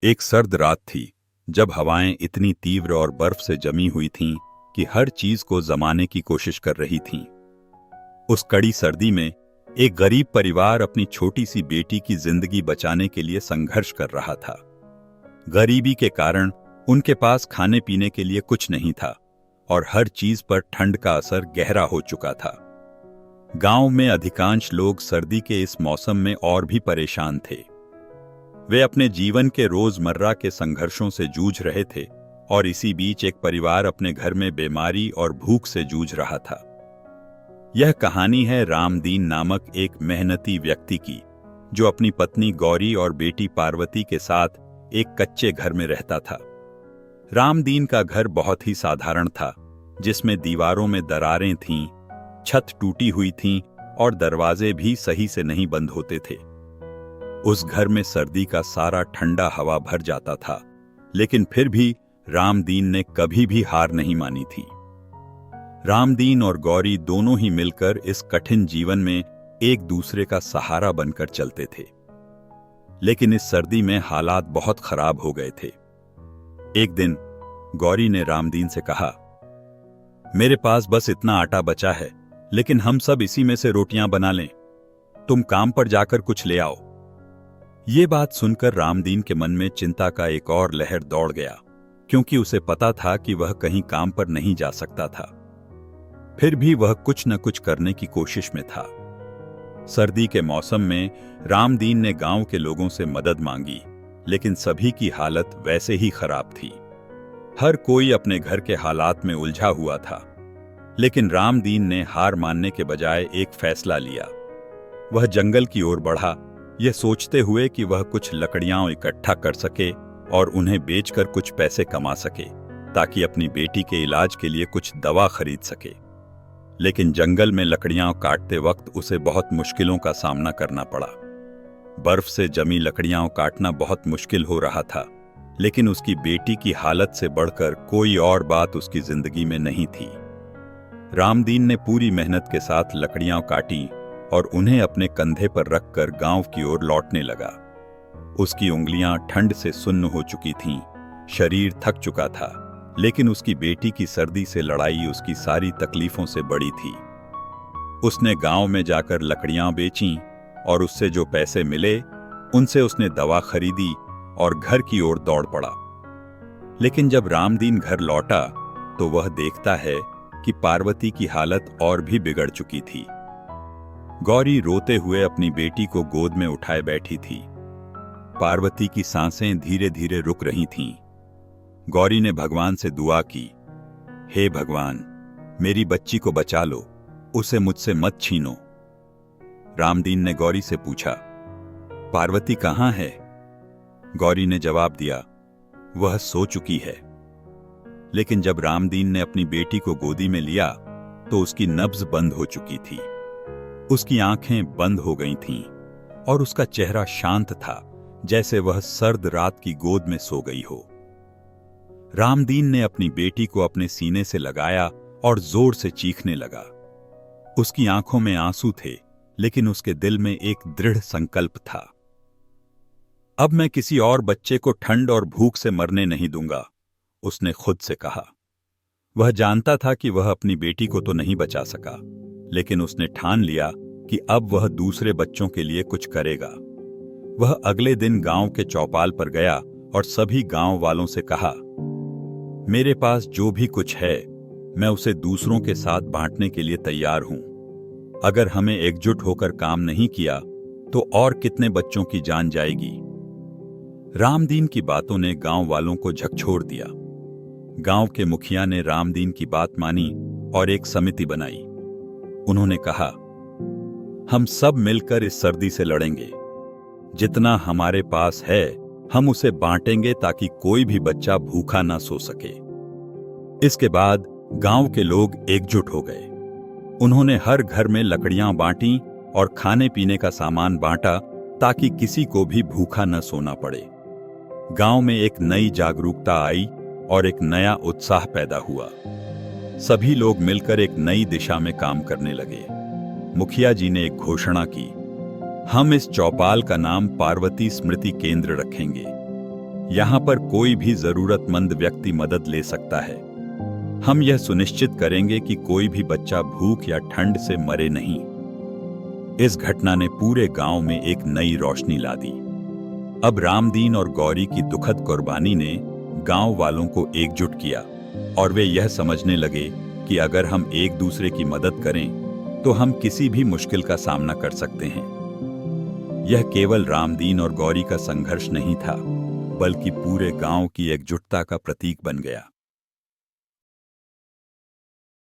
एक सर्द रात थी जब हवाएं इतनी तीव्र और बर्फ से जमी हुई थीं कि हर चीज को जमाने की कोशिश कर रही थीं। उस कड़ी सर्दी में एक गरीब परिवार अपनी छोटी सी बेटी की जिंदगी बचाने के लिए संघर्ष कर रहा था। गरीबी के कारण उनके पास खाने पीने के लिए कुछ नहीं था और हर चीज पर ठंड का असर गहरा हो चुका था। गांव में अधिकांश लोग सर्दी के इस मौसम में और भी परेशान थे। वे अपने जीवन के रोजमर्रा के संघर्षों से जूझ रहे थे और इसी बीच एक परिवार अपने घर में बीमारी और भूख से जूझ रहा था। यह कहानी है रामदीन नामक एक मेहनती व्यक्ति की, जो अपनी पत्नी गौरी और बेटी पार्वती के साथ एक कच्चे घर में रहता था। रामदीन का घर बहुत ही साधारण था, जिसमें दीवारों में दरारें थीं, छत टूटी हुई थी और दरवाजे भी सही से नहीं बंद होते थे। उस घर में सर्दी का सारा ठंडा हवा भर जाता था, लेकिन फिर भी रामदीन ने कभी भी हार नहीं मानी थी। रामदीन और गौरी दोनों ही मिलकर इस कठिन जीवन में एक दूसरे का सहारा बनकर चलते थे। लेकिन इस सर्दी में हालात बहुत खराब हो गए थे। एक दिन गौरी ने रामदीन से कहा, मेरे पास बस इतना आटा बचा है, लेकिन हम सब इसी में से रोटियां बना लें। तुम काम पर जाकर कुछ ले आओ। ये बात सुनकर रामदीन के मन में चिंता का एक और लहर दौड़ गया, क्योंकि उसे पता था कि वह कहीं काम पर नहीं जा सकता था। फिर भी वह कुछ न कुछ करने की कोशिश में था। सर्दी के मौसम में रामदीन ने गांव के लोगों से मदद मांगी, लेकिन सभी की हालत वैसे ही खराब थी। हर कोई अपने घर के हालात में उलझा हुआ था। लेकिन रामदीन ने हार मानने के बजाय एक फैसला लिया। वह जंगल की ओर बढ़ा, यह सोचते हुए कि वह कुछ लकड़ियां इकट्ठा कर सके और उन्हें बेचकर कुछ पैसे कमा सके, ताकि अपनी बेटी के इलाज के लिए कुछ दवा खरीद सके। लेकिन जंगल में लकड़ियां काटते वक्त उसे बहुत मुश्किलों का सामना करना पड़ा। बर्फ से जमी लकड़ियां काटना बहुत मुश्किल हो रहा था, लेकिन उसकी बेटी की हालत से बढ़कर कोई और बात उसकी जिंदगी में नहीं थी। रामदीन ने पूरी मेहनत के साथ लकड़ियां काटी और उन्हें अपने कंधे पर रखकर गांव की ओर लौटने लगा। उसकी उंगलियां ठंड से सुन्न हो चुकी थीं, शरीर थक चुका था, लेकिन उसकी बेटी की सर्दी से लड़ाई उसकी सारी तकलीफों से बड़ी थी। उसने गांव में जाकर लकड़ियां बेचीं और उससे जो पैसे मिले उनसे उसने दवा खरीदी और घर की ओर दौड़ पड़ा। लेकिन जब रामदीन घर लौटा तो वह देखता है कि पार्वती की हालत और भी बिगड़ चुकी थी। गौरी रोते हुए अपनी बेटी को गोद में उठाए बैठी थी। पार्वती की सांसें धीरे धीरे रुक रही थीं। गौरी ने भगवान से दुआ की, हे भगवान, मेरी बच्ची को बचा लो, उसे मुझसे मत छीनो। रामदीन ने गौरी से पूछा, पार्वती कहाँ है? गौरी ने जवाब दिया, वह सो चुकी है। लेकिन जब रामदीन ने अपनी बेटी को गोदी में लिया तो उसकी नब्ज बंद हो चुकी थी। उसकी आंखें बंद हो गई थीं और उसका चेहरा शांत था, जैसे वह सर्द रात की गोद में सो गई हो। रामदीन ने अपनी बेटी को अपने सीने से लगाया और जोर से चीखने लगा। उसकी आंखों में आंसू थे, लेकिन उसके दिल में एक दृढ़ संकल्प था। अब मैं किसी और बच्चे को ठंड और भूख से मरने नहीं दूंगा, उसने खुद से कहा। वह जानता था कि वह अपनी बेटी को तो नहीं बचा सका, लेकिन उसने ठान लिया कि अब वह दूसरे बच्चों के लिए कुछ करेगा। वह अगले दिन गांव के चौपाल पर गया और सभी गांव वालों से कहा, मेरे पास जो भी कुछ है मैं उसे दूसरों के साथ बांटने के लिए तैयार हूं। अगर हमें एकजुट होकर काम नहीं किया तो और कितने बच्चों की जान जाएगी। रामदीन की बातों ने गांव वालों को झकझोर दिया। गांव के मुखिया ने रामदीन की बात मानी और एक समिति बनाई। उन्होंने कहा, हम सब मिलकर इस सर्दी से लड़ेंगे। जितना हमारे पास है हम उसे बांटेंगे ताकि कोई भी बच्चा भूखा ना सो सके। इसके बाद गांव के लोग एकजुट हो गए। उन्होंने हर घर में लकड़ियां बांटी और खाने पीने का सामान बांटा, ताकि किसी को भी भूखा न सोना पड़े। गांव में एक नई जागरूकता आई और एक नया उत्साह पैदा हुआ। सभी लोग मिलकर एक नई दिशा में काम करने लगे। मुखिया जी ने एक घोषणा की, हम इस चौपाल का नाम पार्वती स्मृति केंद्र रखेंगे। यहाँ पर कोई भी जरूरतमंद व्यक्ति मदद ले सकता है। हम यह सुनिश्चित करेंगे कि कोई भी बच्चा भूख या ठंड से मरे नहीं। इस घटना ने पूरे गांव में एक नई रोशनी ला दी। अब रामदीन और गौरी की दुखद कुर्बानी ने गांव वालों को एकजुट किया और वे यह समझने लगे कि अगर हम एक दूसरे की मदद करें तो हम किसी भी मुश्किल का सामना कर सकते हैं। यह केवल रामदीन और गौरी का संघर्ष नहीं था, बल्कि पूरे गांव की एकजुटता का प्रतीक बन गया।